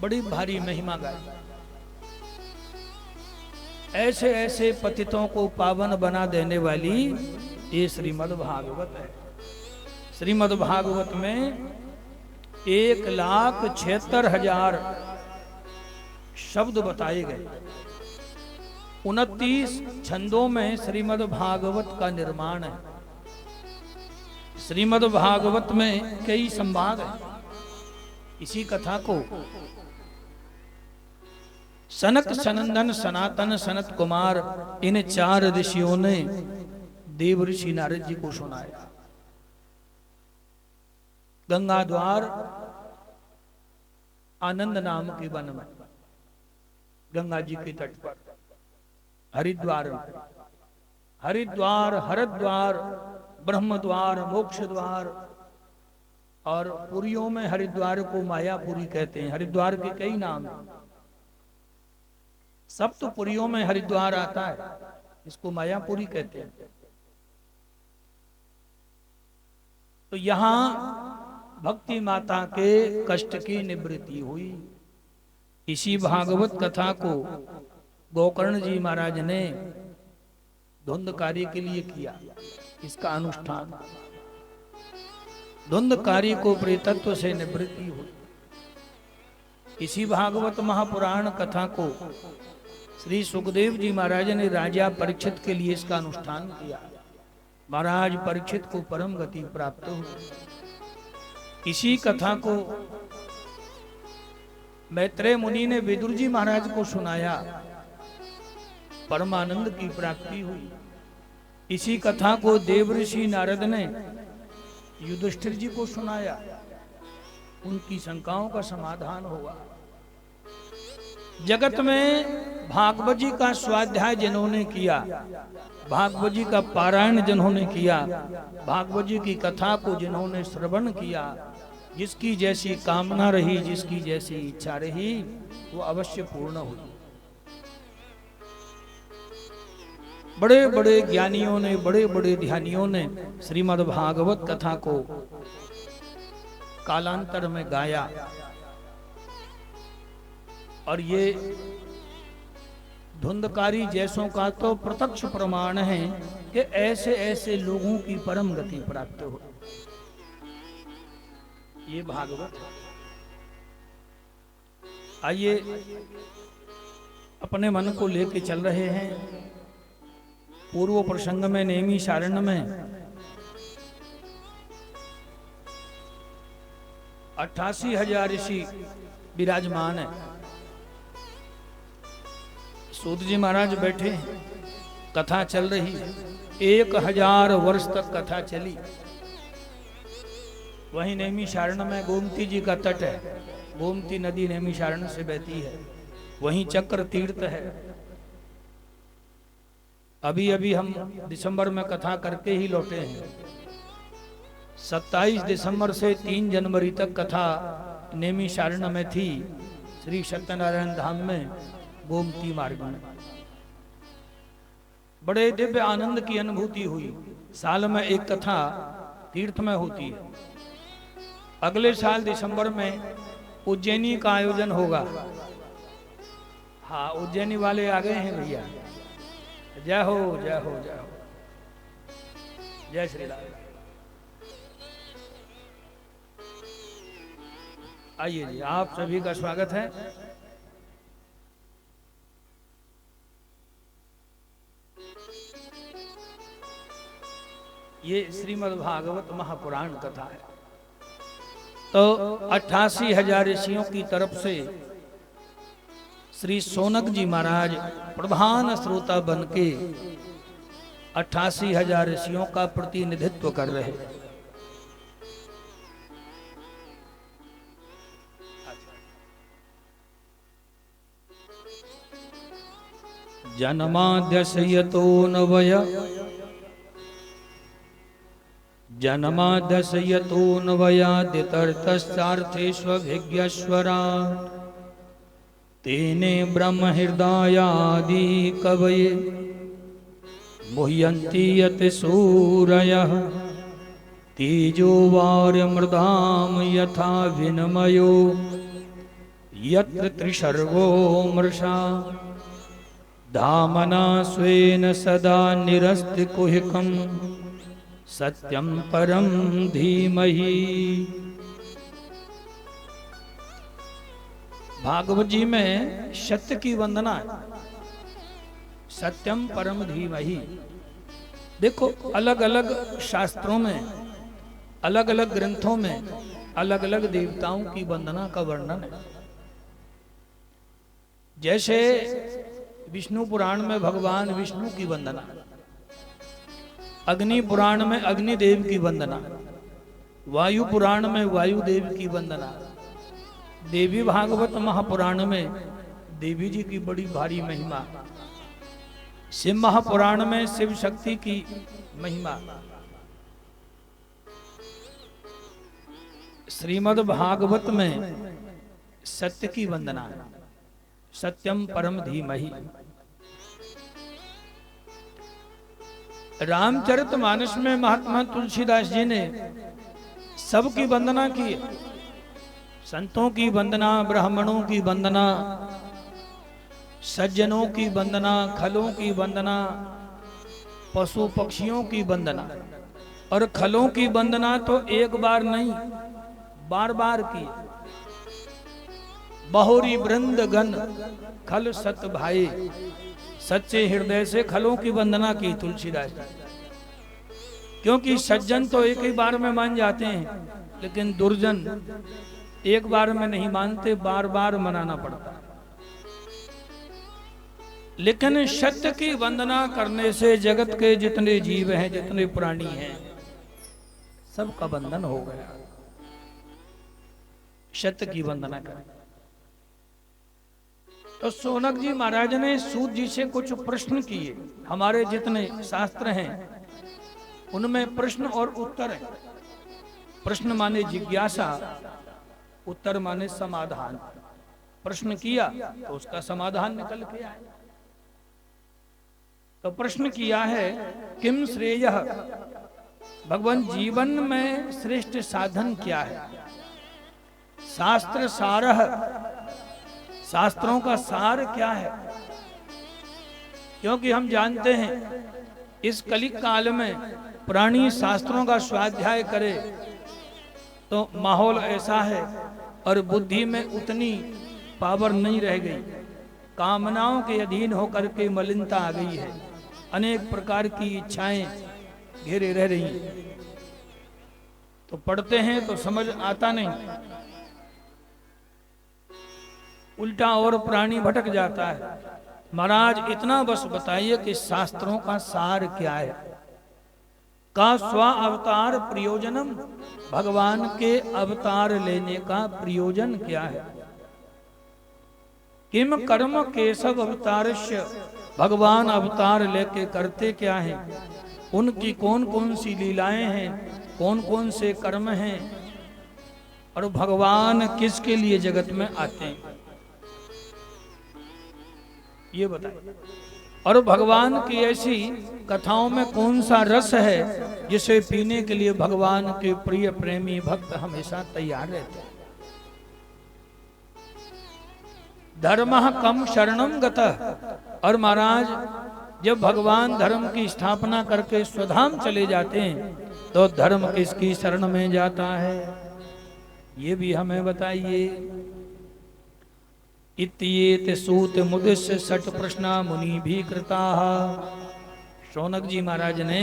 बड़ी भारी महिमा गाई। ऐसे ऐसे पतितों को पावन बना देने वाली ये श्रीमद् भागवत है। श्रीमद् भागवत में 1,76,000 शब्द बताए गए। 29 छंदों में श्रीमद् भागवत का निर्माण है। श्रीमद् भागवत में कई संवाद हैं। इसी कथा को सनक सनंदन सनातन सनत कुमार इन 4 ऋषियों ने देव ऋषि नारद जी को सुनाया। गंगा द्वार आनंद नाम के वन में, गंगा जी के तट पर, हरिद्वार में, हरिद्वार, हरद्वार, ब्रह्म द्वार, मोक्ष द्वार, और पुरियों में हरिद्वार को मायापुरी कहते हैं। हरिद्वार के कई नाम हैं। सप्तपुरियों में हरिद्वार आता है, इसको मायापुरी कहते हैं। तो यहां भक्ति माता के कष्ट की निवृत्ति हुई। इसी भागवत कथा को गोकर्ण जी महाराज ने धुंध कार्य के लिए किया। इसका अनुष्ठान धुंध कार्य को प्रेतत्व से निवृत्ति हुई। इसी भागवत महापुराण कथा को श्री सुखदेव जी महाराज ने राजा परीक्षित के लिए इसका अनुष्ठान किया। महाराज परीक्षित को परम गति प्राप्त हुई। इसी कथा को मैत्रेय मुनि ने विदुर जी महाराज को सुनाया, परमानंद की प्राप्ति हुई। इसी कथा को देवऋषि नारद ने युधिष्ठिर जी को सुनाया, उनकी शंकाओं का समाधान हुआ। जगत में भागवत जी का स्वाध्याय जिन्होंने किया, भागवत जी का पारायण जिन्होंने किया, भागवत जी की कथा को जिन्होंने श्रवण किया, जिसकी जैसी कामना रही, जिसकी जैसी इच्छा रही, वो अवश्य पूर्ण हुई। बड़े बड़े ज्ञानियों ने, बड़े बड़े ध्यानियों ने श्रीमद् भागवत कथा को कालांतर में गाया। और ये धुंधकारी जैसों का तो प्रत्यक्ष प्रमाण है कि ऐसे ऐसे लोगों की परम गति प्राप्त हो। ये भागवत। आइए अपने मन को लेके चल रहे हैं। पूर्व प्रसंग में नेमी सारण्य में 88,000 ऋषि विराजमान है। सूत जी महाराज बैठे हैं, कथा चल रही है। 1000 वर्ष तक कथा चली। वहीं नेमी सारण्य में गोमती जी का तट है। गोमती नदी नेमी सारण्य से बहती है। वहीं चक्र तीर्थ है। अभी अभी हम दिसंबर में कथा करके ही लौटे हैं। 27 दिसंबर से 3 जनवरी तक कथा नेमी सारण्य में थी, श्री सत्यनारायण धाम में, गोमती मार्ग में। बड़े दिव्य आनंद की अनुभूति हुई। साल में एक कथा तीर्थ में होती है। अगले साल दिसंबर में उज्जैनी का आयोजन होगा। हाँ, उज्जैनी वाले आ गए हैं भैया। जय हो, जय हो, जय हो, जय श्री राम। आइए जी, आप सभी का स्वागत है। ये श्रीमद् भागवत महापुराण कथा है। तो 88,000 ऋषियों की तरफ से श्री सोनक जी महाराज प्रधान श्रोता बनके 88,000 ऋषियों का प्रतिनिधित्व कर रहे। जन्माद्यसयतो नवय जन्माद्यसयतो नवयादितर्थस्थार्थेष्वभिज्ञस्वराट् तेने ब्रह्म हृदयादि कवये मुह्यन्ति यत् सूरयः तेजो वार्यमृधाम यथा विनिमयो यत्र त्रिसर्गो मृषा धामना स्वेन सदा निरस्ति कुहिकं सत्यं परम धीमहि। भागवत जी में सत्य की वंदना है, सत्यम परम धीमहि। देखो अलग अलग शास्त्रों में, अलग अलग ग्रंथों में अलग अलग देवताओं की वंदना का वर्णन है। जैसे विष्णु पुराण में भगवान विष्णु की वंदना, अग्नि पुराण में अग्निदेव की वंदना, वायु पुराण में वायुदेव की वंदना, देवी भागवत महापुराण में देवी जी की बड़ी भारी महिमा, शिव महापुराण में शिव शक्ति की महिमा, श्रीमद् भागवत में सत्य की वंदना, सत्यम परम धीमहि। रामचरितमानस में महात्मा तुलसीदास जी ने सबकी वंदना की, संतों की वंदना, ब्राह्मणों की वंदना, सज्जनों की वंदना, खलों की वंदना, पशु पक्षियों की वंदना। और खलों की वंदना तो एक बार नहीं, बार बार की। बहुरी वृंद गण खल सत भाई, सच्चे हृदय से खलों की वंदना की तुलसीदास जी। क्योंकि सज्जन तो एक ही बार में मान जाते हैं, लेकिन दुर्जन एक बार में नहीं मानते, बार बार मनाना पड़ता। लेकिन सत्य की वंदना करने से जगत के जितने जीव हैं, जितने प्राणी हैं, सबका बंधन हो गया। सत्य की वंदना करें। तो शौनक जी महाराज ने सूत जी से कुछ प्रश्न किए। हमारे जितने शास्त्र हैं उनमें प्रश्न और उत्तर है। प्रश्न माने जिज्ञासा, उत्तर माने समाधान। प्रश्न किया तो उसका समाधान निकल के आए। तो प्रश्न किया है, किम श्रेयः, भगवान जीवन में श्रेष्ठ साधन क्या है? शास्त्र सारः, शास्त्रों का सार क्या है? क्योंकि हम जानते हैं इस कलिक काल में प्राणी शास्त्रों का स्वाध्याय करे तो माहौल ऐसा है और बुद्धि में उतनी पावर नहीं रह गई। कामनाओं के अधीन होकर के मलिनता आ गई है। अनेक प्रकार की इच्छाएं घेरे रह रही हैं। तो पढ़ते हैं तो समझ आता नहीं, उल्टा और प्राणी भटक जाता है। महाराज इतना बस बताइए कि शास्त्रों का सार क्या है? का स्व अवतार प्रयोजनम, भगवान के अवतार लेने का प्रयोजन क्या है? किम कर्म केशव अवतारस्य, भगवान अवतार लेके करते क्या है? उनकी कौन कौन सी लीलाएं हैं, कौन कौन से कर्म हैं, और भगवान किसके लिए जगत में आते हैं, ये बताइए। और भगवान की ऐसी कथाओं में कौन सा रस है जिसे पीने के लिए भगवान के प्रिय प्रेमी भक्त हमेशा तैयार रहते हैं। धर्मः कम शरणम गतः, और महाराज जब भगवान धर्म की स्थापना करके स्वधाम चले जाते हैं तो धर्म किसकी शरण में जाता है, ये भी हमें बताइए। इत्येत सूत मुदिस्य षट प्रश्ना मुनि भी कृता। शौनक जी महाराज ने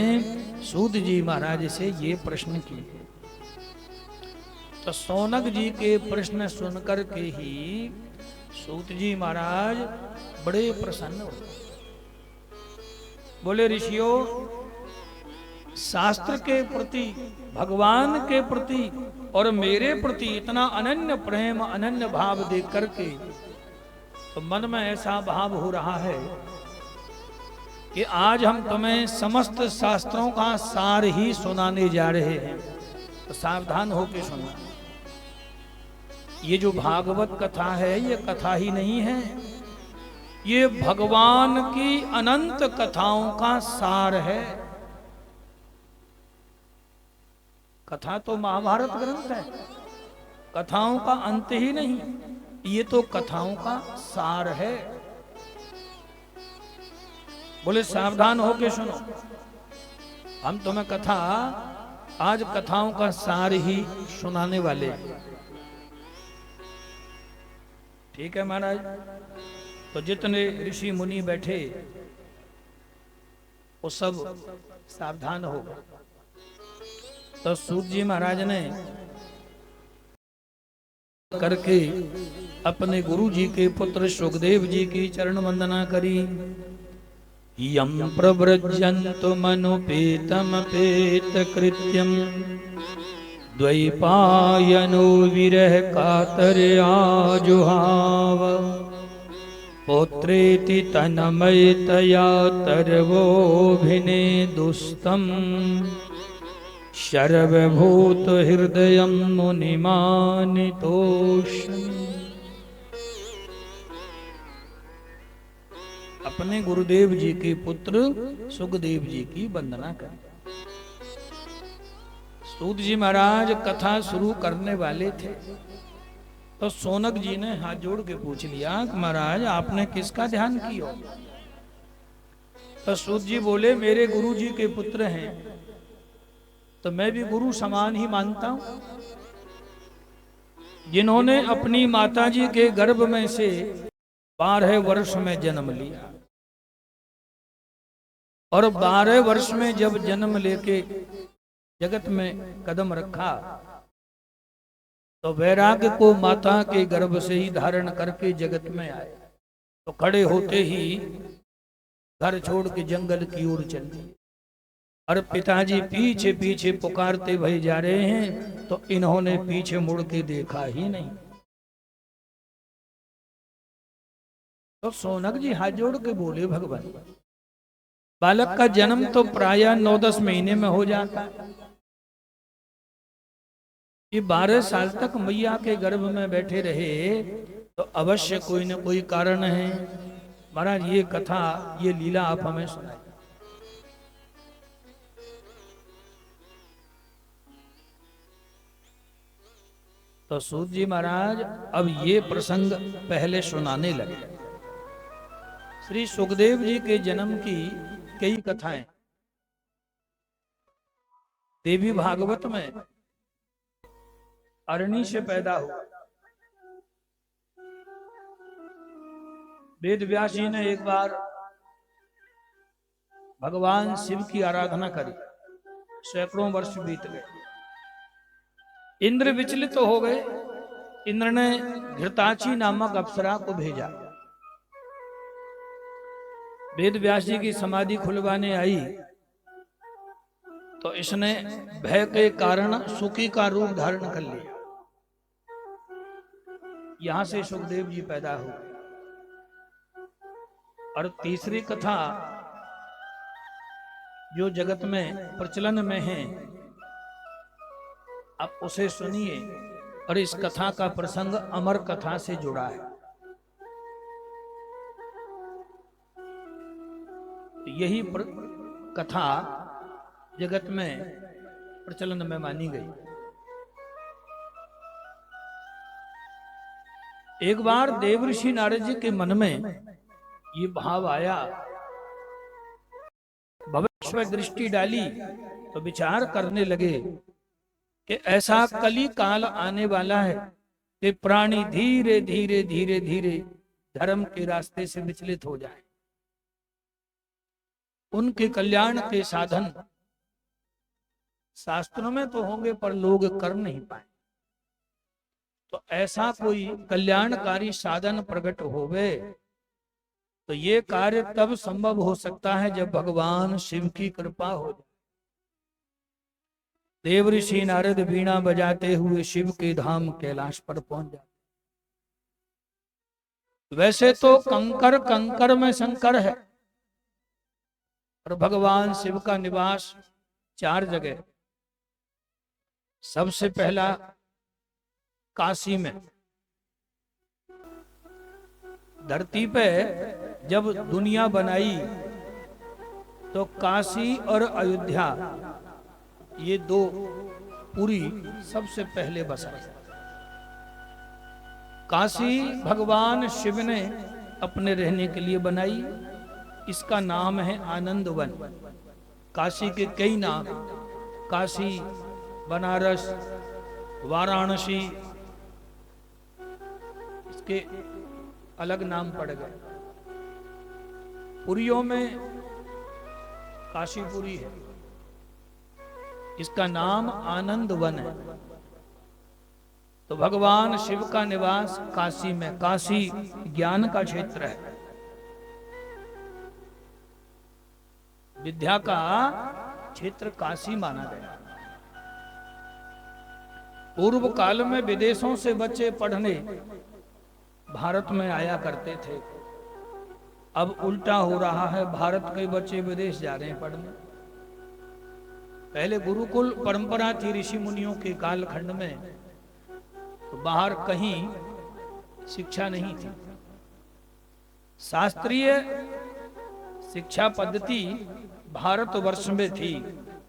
सूत जी महाराज से ये प्रश्न किए। तो शौनक जी के प्रश्न सुनकर के ही सूत जी महाराज बड़े प्रसन्न हुए। बोले, ऋषियों, शास्त्र के प्रति, भगवान के प्रति और मेरे प्रति इतना अनन्य प्रेम, अनन्य भाव देख करके तो मन में ऐसा भाव हो रहा है कि आज हम तुम्हें समस्त शास्त्रों का सार ही सुनाने जा रहे हैं। तो सावधान होकर सुनना। ये जो भागवत कथा है ये कथा ही नहीं है, ये भगवान की अनंत कथाओं का सार है। कथा तो महाभारत ग्रंथ है, कथाओं का अंत ही नहीं। ये तो कथाओं का सार है। बोले सावधान हो के सुनो, हम तुम्हें कथा आज कथाओं का सार ही सुनाने वाले हैं। ठीक है महाराज। तो जितने ऋषि मुनि बैठे वो सब सावधान हो गए। तो सूत जी महाराज ने करके अपने गुरु जी के पुत्र सुखदेव जी की चरण वंदना करी। यम प्रव्रजन्तु मनुपेतम पेत कृत्यम द्वैपायनो विरह कातर्याजुहाव पौत्रेति तन्मयतया तर्वोऽभिनेदुस्तम् शर्वभूत हृदयं मुनिमानितोष्मि। अपने गुरुदेव जी के पुत्र सुखदेव जी की वंदना करें। सूत जी महाराज कथा शुरू करने वाले थे तो सोनक जी ने हाथ जोड़ के पूछ लिया कि महाराज आपने किसका ध्यान किया? तो सूत जी बोले मेरे गुरु जी के पुत्र हैं तो मैं भी गुरु समान ही मानता हूं, जिन्होंने अपनी माता जी के गर्भ में से 12 वर्ष में जन्म लिया और 12 वर्ष में जब जन्म लेके जगत में कदम रखा तो वैराग्य को माता के गर्भ से ही धारण करके जगत में आए। तो खड़े होते ही घर छोड़ के जंगल की ओर चल दिए और पिताजी पीछे पीछे पुकारते भय जा रहे हैं तो इन्होंने पीछे मुड़ के देखा ही नहीं। तो सोनक जी हाथ जोड़ के बोले भगवान बालक का जन्म तो प्राय 9-10 महीने में हो जाता है, ये 12 साल तक मैया के गर्भ में बैठे रहे तो अवश्य कोई न कोई कारण है। महाराज ये कथा ये लीला आप हमें सुनाए। तो सूत जी महाराज अब ये प्रसंग पहले सुनाने लगे। श्री सुखदेव जी के जन्म की कई कथाएं देवी भागवत में अरणी से पैदा हुआ। वेद व्यास जी ने एक बार भगवान शिव की आराधना करी, सैकड़ों वर्ष बीत गए। इंद्र विचलित हो गए। इंद्र ने घृताची नामक अप्सरा को भेजा। वेद व्यास जी की समाधि खुलवाने आई तो इसने भय के कारण सुखी का रूप धारण कर लिया। यहां से सुखदेव जी पैदा हुए। और तीसरी कथा जो जगत में प्रचलन में है आप उसे सुनिए। और इस कथा का प्रसंग अमर कथा से जुड़ा है। यही कथा जगत में प्रचलन में मानी गई। एक बार देवऋषि नारद जी के मन में ये भाव आया, भविष्य दृष्टि डाली तो विचार करने लगे कि ऐसा कली काल आने वाला है कि प्राणी धीरे धीरे धीरे धीरे धर्म के रास्ते से विचलित हो जाए। उनके कल्याण के साधन शास्त्रों में तो होंगे पर लोग कर नहीं पाए। तो ऐसा कोई कल्याणकारी साधन प्रकट होवे तो ये कार्य तब संभव हो सकता है जब भगवान शिव की कृपा हो जाए। देवऋषि नारद वीणा बजाते हुए शिव के धाम कैलाश पर पहुंच जाते। वैसे तो कंकर कंकर में शंकर है और भगवान शिव का निवास 4 जगह। सबसे पहला काशी में। धरती पे जब दुनिया बनाई तो काशी और अयोध्या ये 2 पूरी सबसे पहले बसाई। काशी भगवान शिव ने अपने रहने के लिए बनाई। इसका नाम है आनंद वन। काशी के कई नाम, काशी, बनारस, वाराणसी, इसके अलग नाम पड़ गए। पुरियों में काशीपुरी है, इसका नाम आनंद वन है। तो भगवान शिव का निवास काशी में, काशी ज्ञान का क्षेत्र है, विद्या का क्षेत्र काशी माना गया। पूर्व काल में विदेशों से बच्चे पढ़ने भारत में आया करते थे। अब उल्टा हो रहा है, भारत के बच्चे विदेश जा रहे हैं पढ़ने। पहले गुरुकुल परंपरा थी ऋषि मुनियों के कालखंड में, तो बाहर कहीं शिक्षा नहीं थी। शास्त्रीय शिक्षा पद्धति भारतवर्ष में थी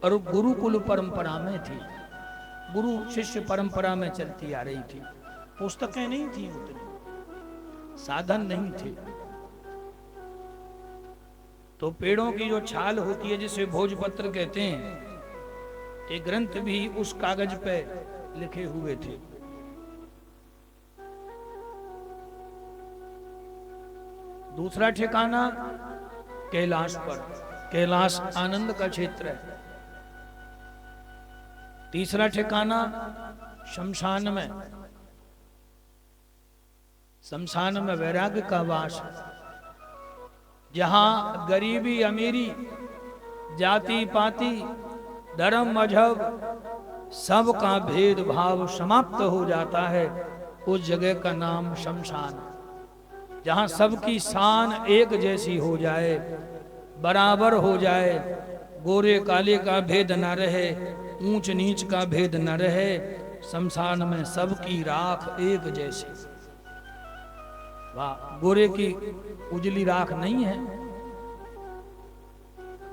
और गुरुकुल परंपरा में थी, गुरु शिष्य परंपरा में चलती आ रही थी। पुस्तकें नहीं थी, उतनी साधन नहीं थे। तो पेड़ों की जो छाल होती है जिसे भोजपत्र कहते हैं, ये ग्रंथ भी उस कागज पे लिखे हुए थे। दूसरा ठिकाना कैलाश पर, कैलाश आनंद का क्षेत्र है। तीसरा ठिकाना शमशान में, शमशान में वैराग्य का वास, जहां गरीबी अमीरी, जाति पाति, धर्म मजहब सबका भेदभाव समाप्त हो जाता है, उस जगह का नाम शमशान। जहां सबकी शान एक जैसी हो जाए, बराबर हो जाए, गोरे काले का भेद न रहे, ऊंच नीच का भेद न रहे, शमशान में सबकी राख एक जैसी। वाह, गोरे की उजली राख नहीं है,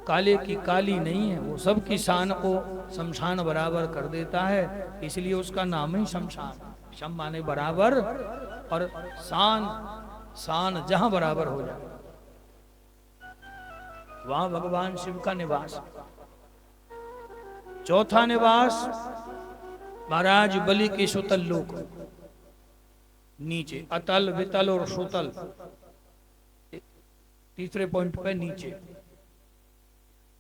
काले की काली नहीं है, वो सबकी शान को शमशान बराबर कर देता है, इसलिए उसका नाम ही शमशान। शम माने बराबर और शान, शान जहां बराबर हो जाए वहां भगवान शिव का निवास। चौथा निवास महाराज बलि के सुतल लोक, नीचे अतल वितल और सुतल, तीसरे पॉइंट पे नीचे।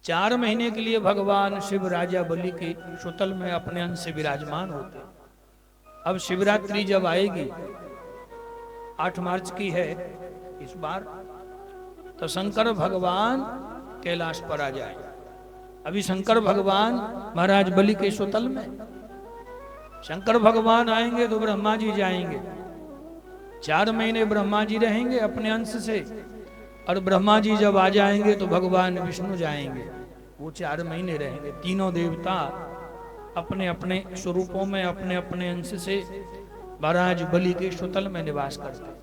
4 महीने के लिए भगवान शिव राजा बलि के सुतल में अपने अंश से विराजमान होते। अब शिवरात्रि जब आएगी, 8 मार्च की है इस बार, तो शंकर भगवान कैलाश पर आ जाए। अभी शंकर भगवान महाराज बलि के सुतल में, शंकर भगवान आएंगे तो ब्रह्मा जी जाएंगे। 4 महीने ब्रह्मा जी रहेंगे अपने अंश से, और ब्रह्मा जी जब आ जाएंगे तो भगवान विष्णु जाएंगे, वो 4 महीने रहेंगे। तीनों देवता अपने अपने स्वरूपों में अपने अपने अंश से महाराज बलि के सुतल में निवास करते।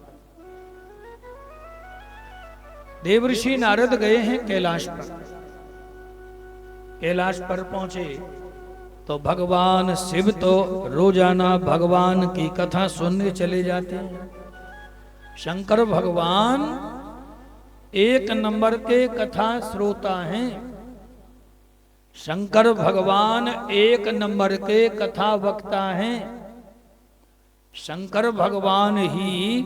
देवर्षि नारद गए हैं कैलाश पर। कैलाश पर पहुंचे तो भगवान शिव तो रोजाना भगवान की कथा सुनने चले जाते हैं। शंकर भगवान 1 नंबर के कथा श्रोता हैं। शंकर भगवान 1 नंबर के कथा वक्ता हैं। शंकर भगवान ही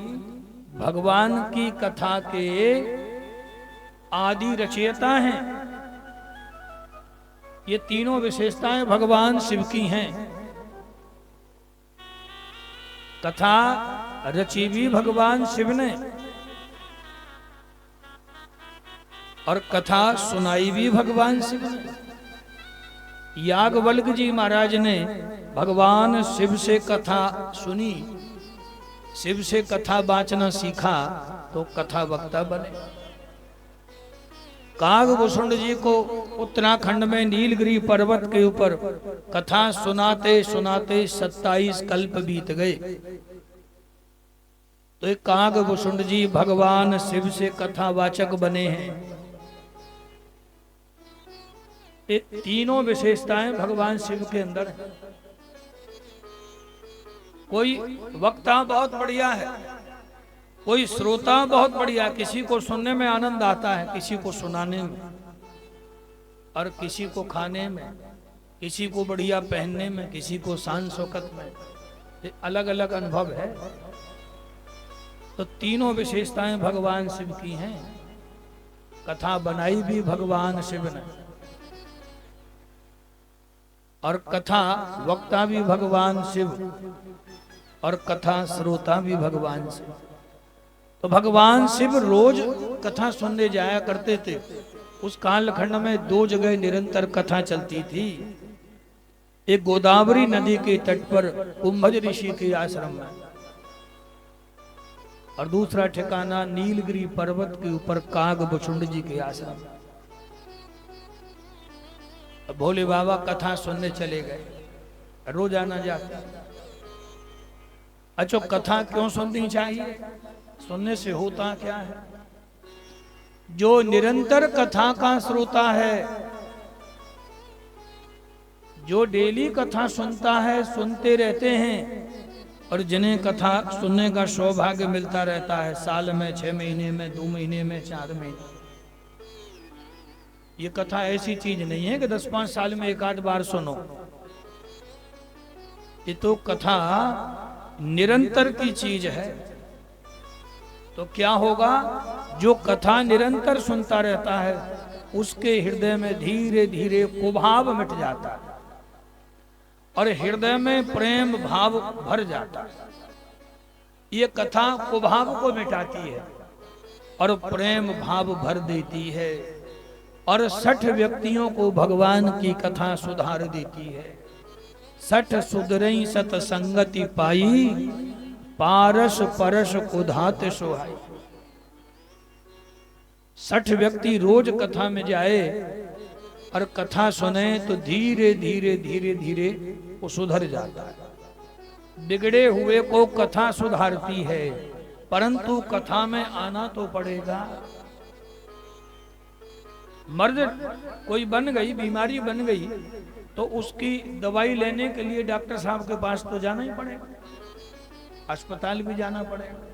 भगवान की कथा के आदि रचयिता हैं। ये तीनों विशेषताएं भगवान शिव की हैं। कथा रची भी भगवान शिव ने और कथा सुनाई भी भगवान शिव ने। याज्ञवल्क्य जी महाराज ने भगवान शिव से कथा सुनी, शिव से कथा वाचना सीखा तो कथा वक्ता बने। कागभूषण जी को उत्तराखंड में नीलगिरी पर्वत के ऊपर कथा सुनाते सुनाते 27 कल्प बीत गए। तो एक कागभूषण जी भगवान शिव से कथावाचक बने हैं। ये तीनों विशेषताएं भगवान शिव के अंदर है। कोई वक्ता बहुत बढ़िया है, कोई श्रोता बहुत बढ़िया, किसी को सुनने में आनंद आता है, किसी को सुनाने में, और किसी को खाने में, किसी को बढ़िया पहनने में, किसी को शान शौकत में, अलग अलग अनुभव है। तो तीनों विशेषताएं भगवान शिव की हैं। कथा बनाई भी भगवान शिव ने, और कथा वक्ता भी भगवान शिव, और कथा श्रोता भी भगवान शिव। तो भगवान शिव रोज कथा सुनने जाया करते थे। उस कालखंड में 2 जगह निरंतर कथा चलती थी। एक गोदावरी नदी के तट पर कुंभज ऋषि के आश्रम में, और दूसरा ठिकाना नीलगिरी पर्वत के ऊपर कागभुचुंड जी के आश्रम में। भोले बाबा कथा सुनने चले गए, रोजाना जाते। अच्छा, कथा क्यों सुननी चाहिए? सुनने से होता क्या है? जो निरंतर कथा का श्रोता है, जो डेली कथा सुनता है, सुनते रहते हैं, और जिन्हें कथा सुनने का सौभाग्य मिलता रहता है, साल में 6 महीने में, 2 महीने में, 4 महीने। ये कथा ऐसी चीज नहीं है कि 10-5 साल में एक आध बार सुनो। ये तो कथा निरंतर की चीज है। तो क्या होगा? जो कथा निरंतर सुनता रहता है, उसके हृदय में धीरे धीरे कुभाव मिट जाता है, और हृदय में प्रेम भाव भर जाता है। ये कथा कुभाव को मिटाती है और प्रेम भाव भर देती है, और 60 व्यक्तियों को भगवान की कथा सुधार देती है। 60 सुधरई सत संगति पाई, पारस परस कुधात सोहाई। 60 व्यक्ति रोज कथा में जाए और कथा सुने तो धीरे धीरे धीरे धीरे वो सुधर जाता है। बिगड़े हुए को कथा सुधारती है, परंतु कथा में आना तो पड़ेगा। मर्द कोई बन गई, बीमारी बन गई, तो उसकी दवाई लेने के लिए डॉक्टर साहब के पास तो जाना ही पड़ेगा, अस्पताल भी जाना पड़ेगा,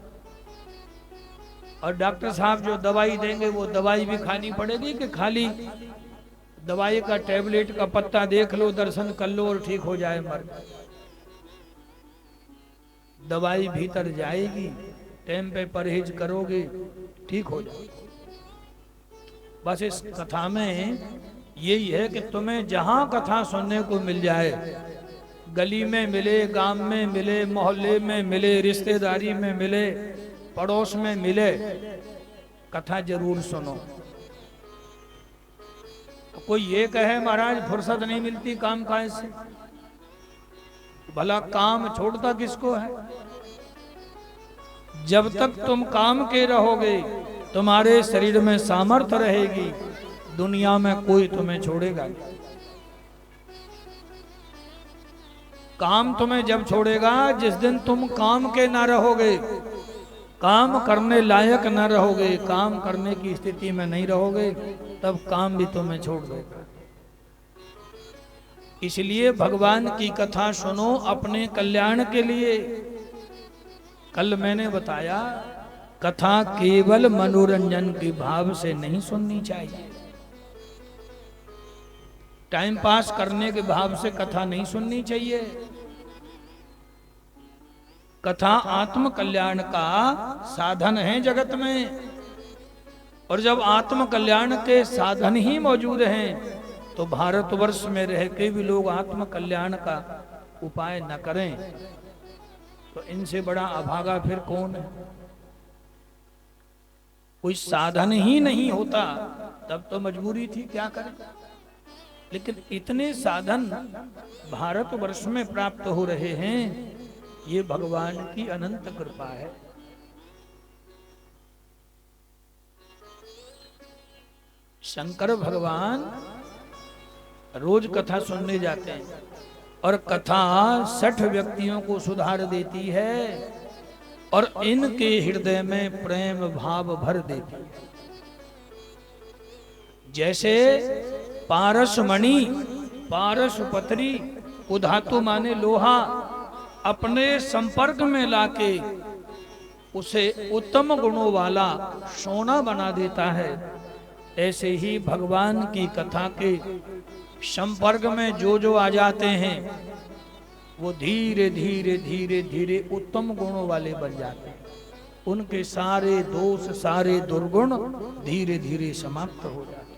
और डॉक्टर साहब जो दवाई देंगे वो दवाई भी खानी पड़ेगी कि खाली दवाई का टैबलेट का पत्ता देख लो, दर्शन कर लो और ठीक हो जाए मर्द। दवाई भीतर जाएगी, टाइम पे परहेज करोगे, ठीक हो जाएगी। बस इस कथा में यही है कि तुम्हें जहां कथा सुनने को मिल जाए, गली में मिले, गांव में मिले, मोहल्ले में मिले, रिश्तेदारी में मिले, पड़ोस में मिले, कथा जरूर सुनो। कोई ये कहे महाराज फुर्सत नहीं मिलती काम काज से, भला काम छोड़ता किसको है? जब तक तुम काम के रहोगे, तुम्हारे शरीर में सामर्थ्य रहेगी, दुनिया में कोई तुम्हें छोड़ेगा नहीं। काम तुम्हें जब छोड़ेगा, जिस दिन तुम काम के ना रहोगे, काम करने लायक ना रहोगे, काम करने की स्थिति में नहीं रहोगे, तब काम भी तुम्हें छोड़ देगा। इसलिए भगवान की कथा सुनो अपने कल्याण के लिए। कल मैंने बताया, कथा केवल मनोरंजन के भाव से नहीं सुननी चाहिए, टाइम पास करने के भाव से कथा नहीं सुननी चाहिए। कथा आत्म कल्याण का साधन है जगत में, और जब आत्म कल्याण के साधन ही मौजूद हैं, तो भारतवर्ष में रह के भी लोग आत्म कल्याण का उपाय न करें, तो इनसे बड़ा अभागा फिर कौन है? कोई साधन ही नहीं होता, तब तो मजबूरी थी, क्या करें। लेकिन इतने साधन भारतवर्ष में प्राप्त हो रहे हैं, ये भगवान की अनंत कृपा है। शंकर भगवान रोज कथा सुनने जाते हैं, और कथा 60 व्यक्तियों को सुधार देती है, और इनके हृदय में प्रेम भाव भर देती है। जैसे पारस मणि, पारस पथरी, उधातु माने लोहा, अपने संपर्क में लाके उसे उत्तम गुणों वाला सोना बना देता है। ऐसे ही भगवान की कथा के संपर्क में जो आ जाते हैं वो धीरे धीरे धीरे धीरे उत्तम गुणों वाले बन जाते हैं। उनके सारे दोष सारे दुर्गुण धीरे धीरे समाप्त हो जाते हैं।